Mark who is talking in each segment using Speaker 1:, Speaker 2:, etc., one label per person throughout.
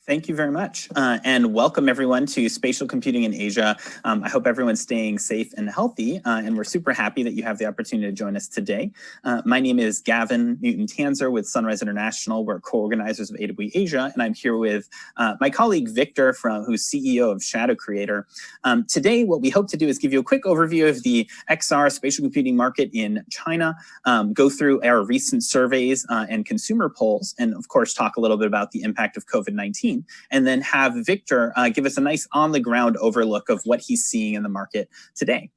Speaker 1: Thank you very much, and welcome everyone to Spatial Computing in Asia. I hope everyone's staying safe and healthy, and we're super happy that you have the opportunity to join us today. My name is Gavin Newton-Tanzer with Sunrise International. We're co-organizers of AWE Asia, and I'm here with my colleague Victor, who's CEO of Shadow Creator. Today, what we hope to do is give you a quick overview of the XR spatial computing market in China, go through our recent surveys and consumer polls, and of course talk a little bit about the impact of COVID-19. And then have Victor give us a nice on-the-ground overlook of what he's seeing in the market today.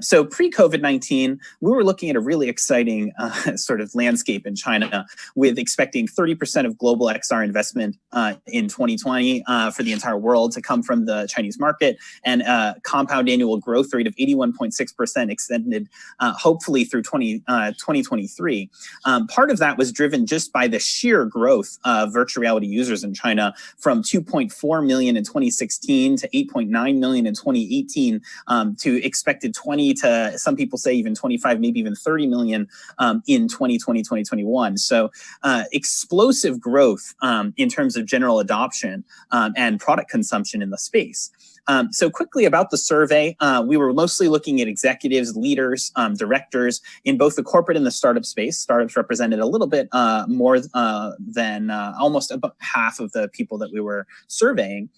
Speaker 1: So pre-COVID-19, we were looking at a really exciting sort of landscape in China, with expecting 30% of global XR investment in 2020 for the entire world to come from the Chinese market, and a compound annual growth rate of 81.6% extended hopefully through 2023. Part of that was driven just by the sheer growth of virtual reality users in China, from 2.4 million in 2016 to 8.9 million in 2018 to expected 20 to, some people say, even 25, maybe even 30 million in 2020, 2021. So explosive growth in terms of general adoption and product consumption in the space. So quickly about the survey, we were mostly looking at executives, leaders, directors in both the corporate and the startup space. Startups represented a little bit more than almost about half of the people that we were surveying.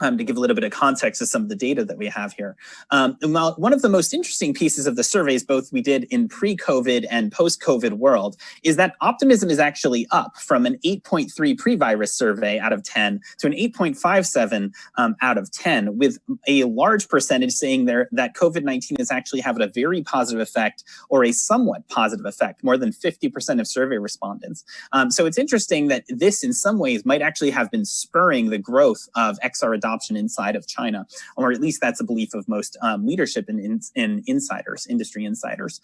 Speaker 1: To give a little bit of context to some of the data that we have here. One of the most interesting pieces of the surveys, both we did in pre-COVID and post-COVID world, is that optimism is actually up from an 8.3 pre-virus survey out of 10 to an 8.57 out of 10, with a large percentage saying that COVID-19 is actually having a very positive effect or a somewhat positive effect, more than 50% of survey respondents. So it's interesting that this in some ways might actually have been spurring the growth of XR adoption inside of China, or at least that's a belief of most leadership and insiders, industry insiders.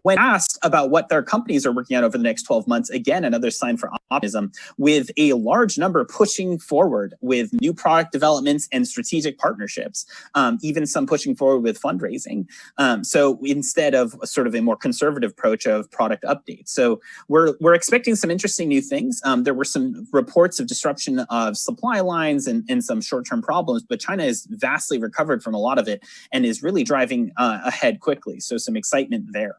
Speaker 1: When asked about what their companies are working on over the next 12 months, again, another sign for optimism, with a large number pushing forward with new product developments and strategic partnerships, even some pushing forward with fundraising. So instead of sort of a more conservative approach of product updates. So we're expecting some interesting new things. There were some reports of disruption of supply lines and some short-term problems, but China is vastly recovered from a lot of it and is really driving ahead quickly. So some excitement there.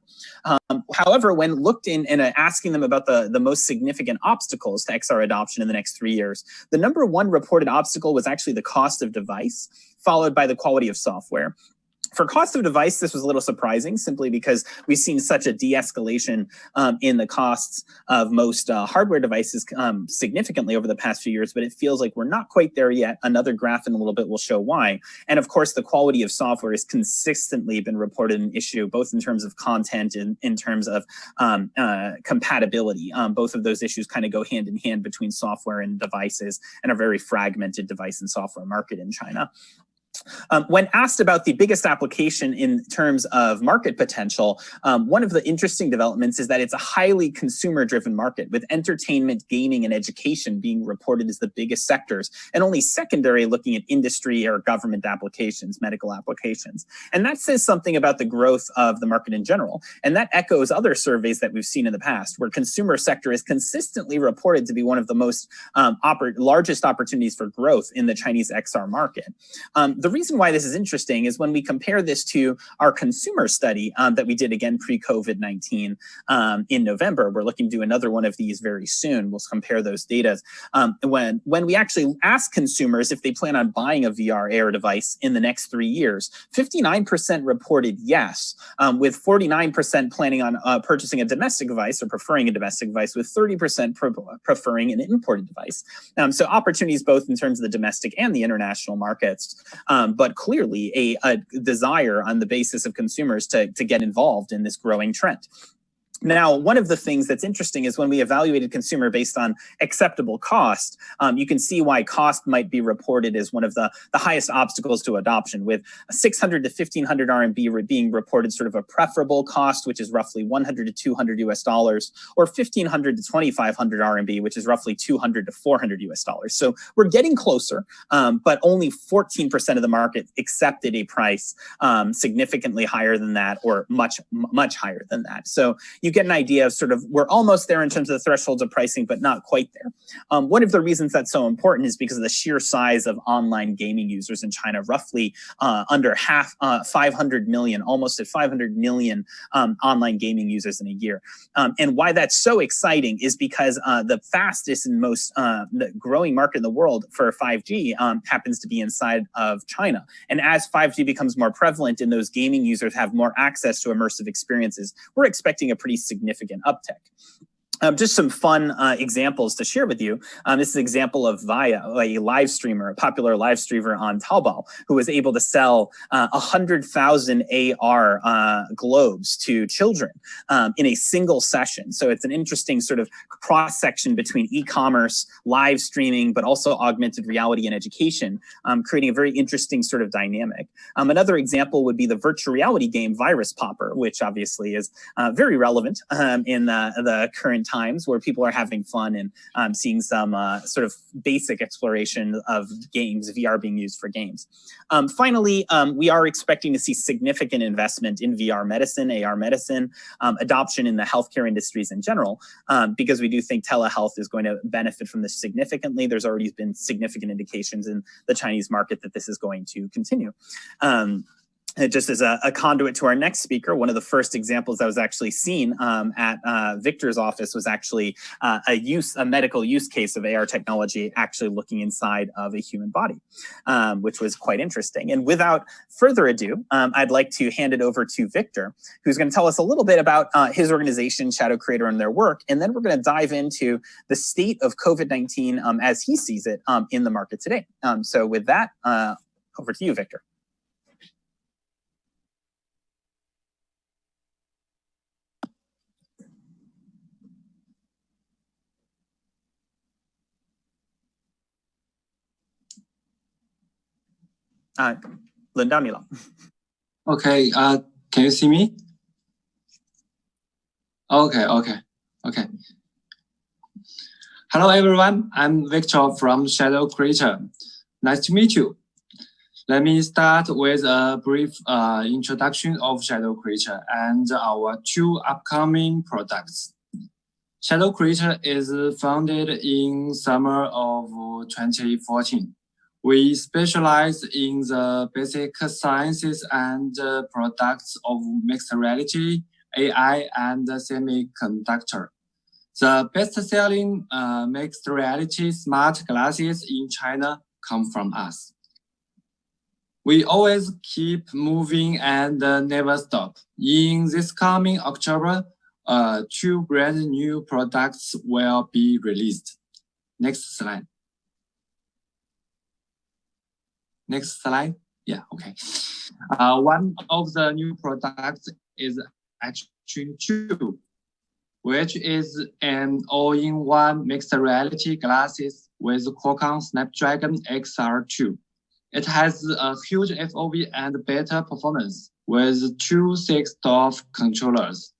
Speaker 1: However, when looked in and asking them about the most significant obstacles to XR adoption in the next 3 years, the number one reported obstacle was actually the cost of device, followed by the quality of software. For cost of device, this was a little surprising, simply because we've seen such a de-escalation in the costs of most hardware devices significantly over the past few years, but it feels like we're not quite there yet. Another graph in a little bit will show why. And of course, the quality of software has consistently been reported an issue, both in terms of content and in terms of compatibility. Both of those issues kind of go hand in hand between software and devices, and a very fragmented device and software market in China. When asked about the biggest application in terms of market potential, one of the interesting developments is that it's a highly consumer-driven market, with entertainment, gaming, and education being reported as the biggest sectors, and only secondary looking at industry or government applications, medical applications. And that says something about the growth of the market in general. And that echoes other surveys that we've seen in the past, where consumer sector is consistently reported to be one of the most largest opportunities for growth in the Chinese XR market. The reason why this is interesting is when we compare this to our consumer study that we did again pre-COVID-19 in November. We're looking to do another one of these very soon. We'll compare those data. When we actually ask consumers if they plan on buying a VR AR device in the next 3 years, 59% reported yes, with 49% planning on purchasing a domestic device or preferring a domestic device, with 30% preferring an imported device. So opportunities both in terms of the domestic and the international markets. But clearly a desire on the basis of consumers to get involved in this growing trend. Now, one of the things that's interesting is when we evaluated consumer based on acceptable cost, you can see why cost might be reported as one of the highest obstacles to adoption, with 600 to 1500 RMB being reported sort of a preferable cost, which is roughly 100 to 200 US dollars, or 1500 to 2500 RMB, which is roughly 200 to 400 US dollars. So we're getting closer, but only 14% of the market accepted a price significantly higher than that, or much higher than that. So you get an idea of sort of, we're almost there in terms of the thresholds of pricing, but not quite there. One of the reasons that's so important is because of the sheer size of online gaming users in China, roughly under 500 million, almost at 500 million online gaming users in a year. And why that's so exciting is because the fastest and most growing market in the world for 5G happens to be inside of China. And as 5G becomes more prevalent and those gaming users have more access to immersive experiences, we're expecting a pretty significant uptick. Just some fun examples to share with you. This is an example of Via, a live streamer, a popular live streamer on Taobao, who was able to sell 100,000 AR globes to children in a single session. So it's an interesting sort of cross-section between e-commerce, live streaming, but also augmented reality and education, creating a very interesting sort of dynamic. Another example would be the virtual reality game Virus Popper, which obviously is very relevant in the current times where people are having fun and seeing some sort of basic exploration of games, VR being used for games. Finally, we are expecting to see significant investment in VR medicine, AR medicine, adoption in the healthcare industries in general, because we do think telehealth is going to benefit from this significantly. There's already been significant indications in the Chinese market that this is going to continue. Just as a conduit to our next speaker, one of the first examples that was actually seen at Victor's office was actually a medical use case of AR technology actually looking inside of a human body, which was quite interesting. And without further ado, I'd like to hand it over to Victor, who's going to tell us a little bit about his organization, Shadow Creator, and their work. And then we're going to dive into the state of COVID-19 as he sees it in the market today. So with that, over to you, Victor.
Speaker 2: Okay, can you see me? Okay. Hello everyone, I'm Victor from Shadow Creator. Nice to meet you. Let me start with a brief introduction of Shadow Creator and our two upcoming products. Shadow Creator is founded in summer of 2014. We specialize in the basic sciences and products of mixed reality, AI, and semiconductor. The best-selling mixed reality smart glasses in China come from us. We always keep moving and never stop. In this coming October, two brand new products will be released. Next slide. Next slide. Yeah, okay. One of the new products is Action 2, which is an all-in-one mixed reality glasses with Qualcomm Snapdragon XR2. It has a huge FOV and better performance with two 6-DoF controllers.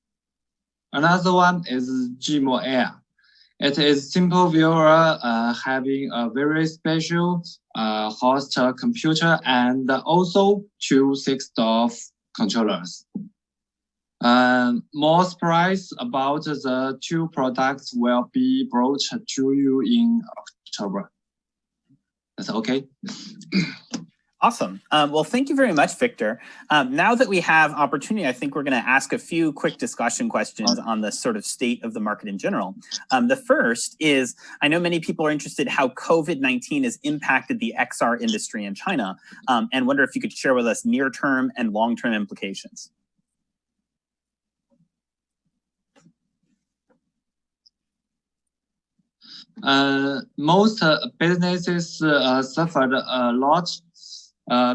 Speaker 2: Another one is Gmo Air. It is simple viewer having a very special host computer and also two 6-DoF controllers. More surprise about the two products will be brought to you in October. That's okay.
Speaker 1: Awesome. Well, thank you very much, Victor. Now that we have opportunity, I think we're going to ask a few quick discussion questions on the sort of state of the market in general. The first is, I know many people are interested how COVID-19 has impacted the XR industry in China, and wonder if you could share with us near-term and long-term implications.
Speaker 2: Most businesses suffered a lot.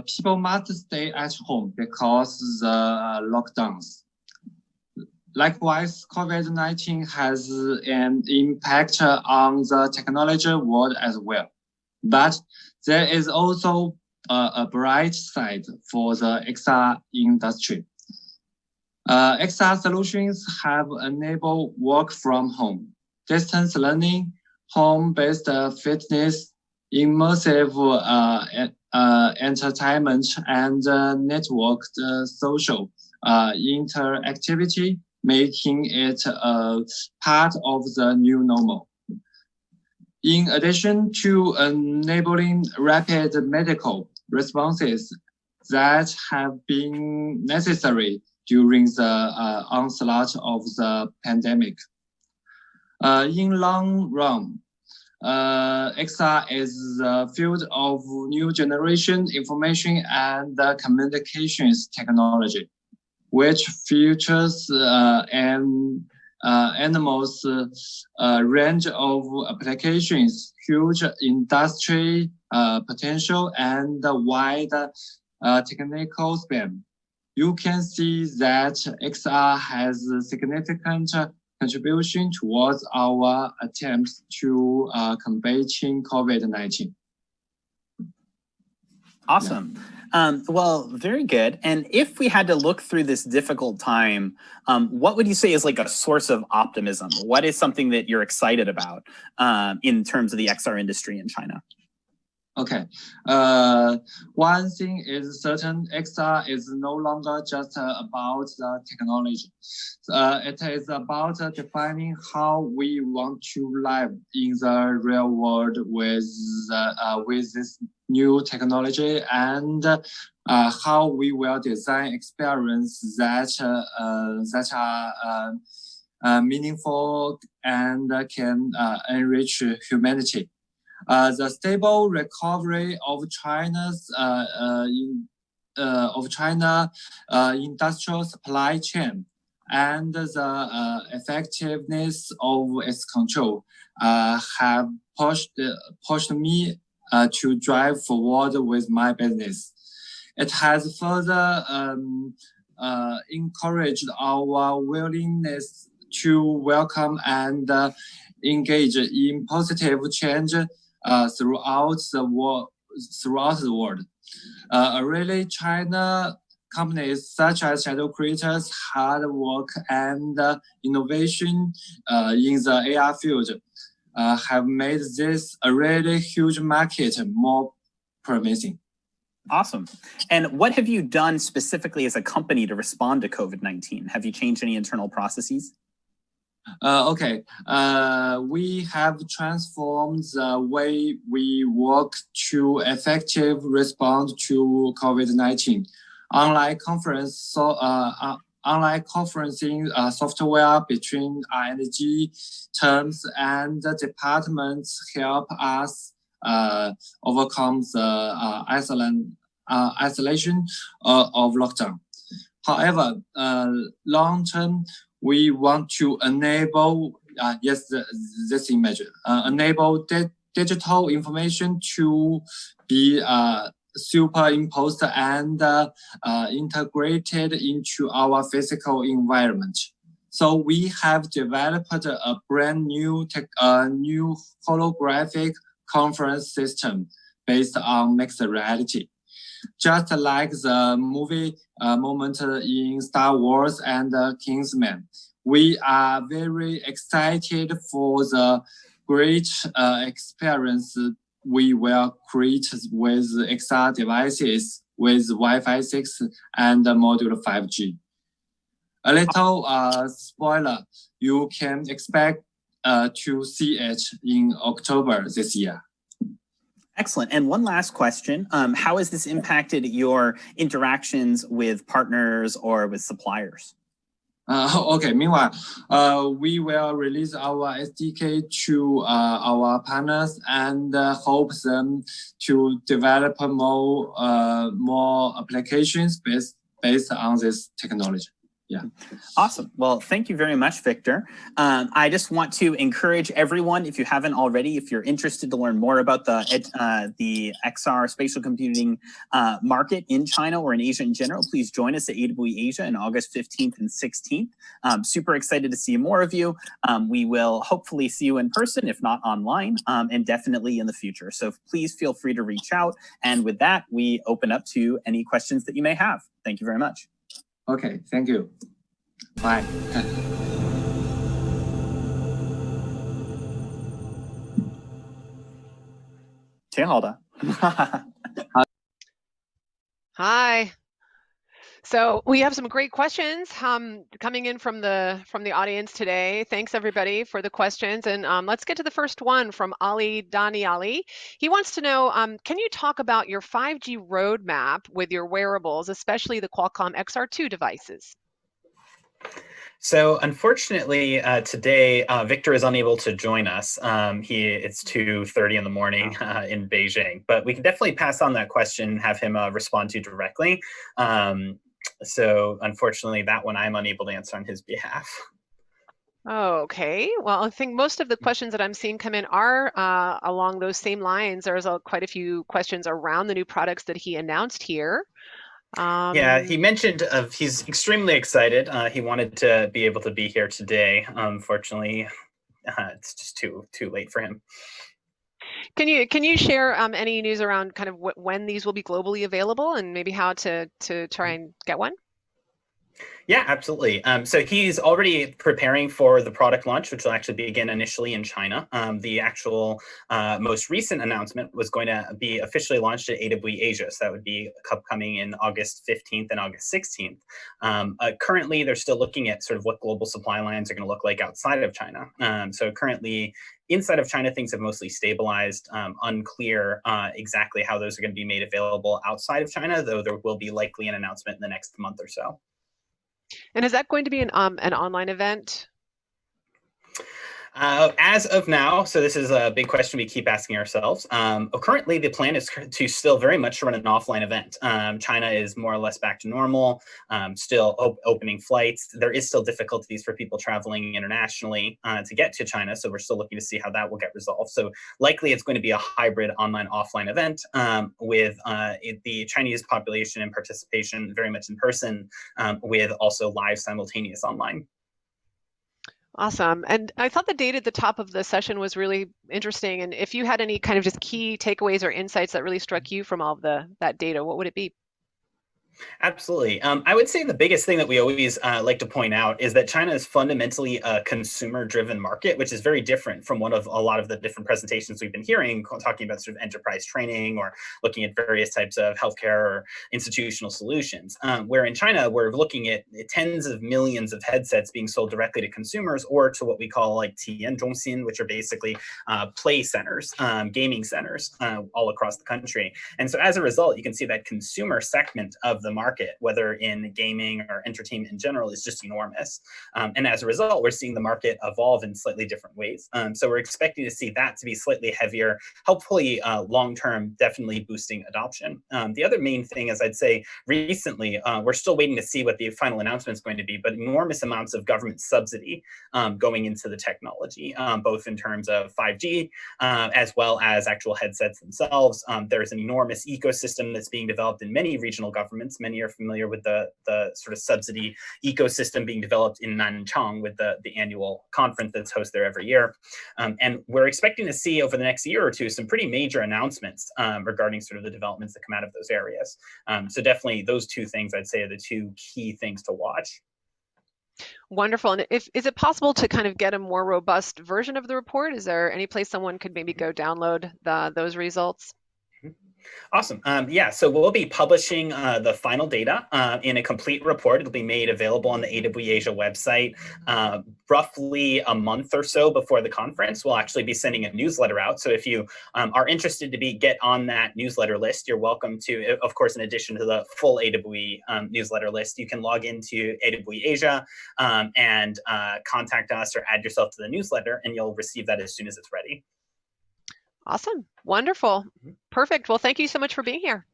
Speaker 2: People must stay at home because the lockdowns. Likewise, COVID-19 has an impact on the technology world as well. But there is also a bright side for the XR industry. XR solutions have enabled work from home, distance learning, home-based fitness, immersive entertainment, and networked social interactivity making it a part of the new normal. In addition to enabling rapid medical responses that have been necessary during the onslaught of the pandemic. In long run, XR is the field of new generation information and communications technology, which features an animals range of applications, huge industry potential, and wide technical span. You can see that XR has a significant contribution towards our attempts to combating COVID-19.
Speaker 1: Awesome. Well, very good. And if we had to look through this difficult time, what would you say is like a source of optimism? What is something that you're excited about in terms of the XR industry in China?
Speaker 2: Okay. One thing is certain, XR is no longer just about the technology. It is about defining how we want to live in the real world with this new technology, and how we will design experiences that are meaningful and can enrich humanity. The stable recovery of China's industrial supply chain and the effectiveness of its control have pushed me to drive forward with my business. It has further encouraged our willingness to welcome and engage in positive change throughout the world. Really, China companies such as Shadow Creators' hard work and innovation in the AR field have made this a really huge market more promising.
Speaker 1: Awesome. And what have you done specifically as a company to respond to COVID-19? Have you changed any internal processes?
Speaker 2: Okay, we have transformed the way we work to effective respond to COVID-19. Unlike conferencing software between R&D teams and departments help us overcome the isolation of lockdown. However, long term, we want to enable this image, enable digital information to be superimposed and integrated into our physical environment. So we have developed a brand new new holographic conference system based on mixed reality. Just like the movie moment in Star Wars and Kingsman, we are very excited for the great experience we will create with XR devices with Wi-Fi 6 and module 5G. A little spoiler, you can expect to see it in October this year.
Speaker 1: Excellent. And one last question. How has this impacted your interactions with partners or with suppliers?
Speaker 2: Okay, meanwhile, we will release our SDK to our partners and hope them to develop more applications based on this technology. Yeah.
Speaker 1: Awesome. Well, thank you very much, Victor. I just want to encourage everyone, if you haven't already, if you're interested to learn more about the XR spatial computing market in China or in Asia in general, please join us at AWE Asia on August 15th and 16th. Super excited to see more of you. We will hopefully see you in person, if not online, and definitely in the future. So please feel free to reach out. And with that, we open up to any questions that you may have. Thank you very much.
Speaker 2: Okay, thank you. Bye.
Speaker 1: 挺好的。
Speaker 3: Hi. So we have some great questions coming in from the audience today. Thanks everybody for the questions, and let's get to the first one from Ali Dani Ali. He wants to know, can you talk about your 5G roadmap with your wearables, especially the Qualcomm XR2 devices?
Speaker 1: So unfortunately, today Victor is unable to join us. It's 2:30 in the morning in Beijing, but we can definitely pass on that question and have him respond to directly. So unfortunately, that one I'm unable to answer on his behalf.
Speaker 3: Okay, well, I think most of the questions that I'm seeing come in are along those same lines. There's quite a few questions around the new products that he announced here.
Speaker 1: Yeah, he mentioned he's extremely excited. He wanted to be able to be here today. Unfortunately, it's just too late for him.
Speaker 3: Can you share any news around kind of when these will be globally available and maybe how to try and get one?
Speaker 1: Yeah, absolutely. So he's already preparing for the product launch, which will actually begin initially in China. The actual most recent announcement was going to be officially launched at AWE Asia. So that would be upcoming in August 15th and August 16th. Currently, they're still looking at sort of what global supply lines are going to look like outside of China. So currently, inside of China, things have mostly stabilized. Unclear exactly how those are going to be made available outside of China, though there will be likely an announcement in the next month or so.
Speaker 3: And is that going to be an online event?
Speaker 1: As of now, so this is a big question we keep asking ourselves. Currently, the plan is to still very much run an offline event. China is more or less back to normal, still opening flights. There is still difficulties for people traveling internationally to get to China, so we're still looking to see how that will get resolved. So likely it's going to be a hybrid online-offline event with the Chinese population and participation very much in person, with also live simultaneous online.
Speaker 3: Awesome. And I thought the data at the top of the session was really interesting. And if you had any kind of just key takeaways or insights that really struck you from all of that data, what would it be?
Speaker 1: Absolutely. I would say the biggest thing that we always like to point out is that China is fundamentally a consumer-driven market, which is very different from a lot of the different presentations we've been hearing, talking about sort of enterprise training or looking at various types of healthcare or institutional solutions. Where in China, we're looking at tens of millions of headsets being sold directly to consumers or to what we call like Tian Zhongxin, which are basically play centers, gaming centers all across the country. And so as a result, you can see that consumer segment of the market, whether in gaming or entertainment in general, is just enormous. And as a result, we're seeing the market evolve in slightly different ways. So we're expecting to see that to be slightly heavier, hopefully long-term, definitely boosting adoption. The other main thing is I'd say recently, we're still waiting to see what the final announcement is going to be, but enormous amounts of government subsidy going into the technology, both in terms of 5G as well as actual headsets themselves. There's an enormous ecosystem that's being developed in many regional governments. Many are familiar with the sort of subsidy ecosystem being developed in Nanchang with the annual conference that's hosted there every year. And we're expecting to see over the next year or two some pretty major announcements regarding sort of the developments that come out of those areas. So definitely those two things I'd say are the two key things to watch.
Speaker 3: Wonderful. And is it possible to kind of get a more robust version of the report? Is there any place someone could maybe go download those results?
Speaker 1: Awesome. Yeah, so we'll be publishing the final data in a complete report. It'll be made available on the AWE Asia website roughly a month or so before the conference. We'll actually be sending a newsletter out. So if you are interested to get on that newsletter list, you're welcome to, of course, in addition to the full AWE newsletter list, you can log into AWE Asia and contact us or add yourself to the newsletter, and you'll receive that as soon as it's ready.
Speaker 3: Awesome. Wonderful. Perfect. Well, thank you so much for being here.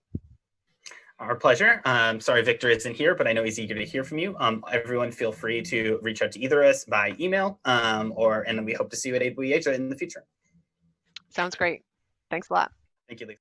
Speaker 1: Our pleasure. Sorry Victor isn't here, but I know he's eager to hear from you. Everyone feel free to reach out to either of us by email and we hope to see you at AWE Asia in the future.
Speaker 3: Sounds great. Thanks a lot.
Speaker 1: Thank you, Lisa.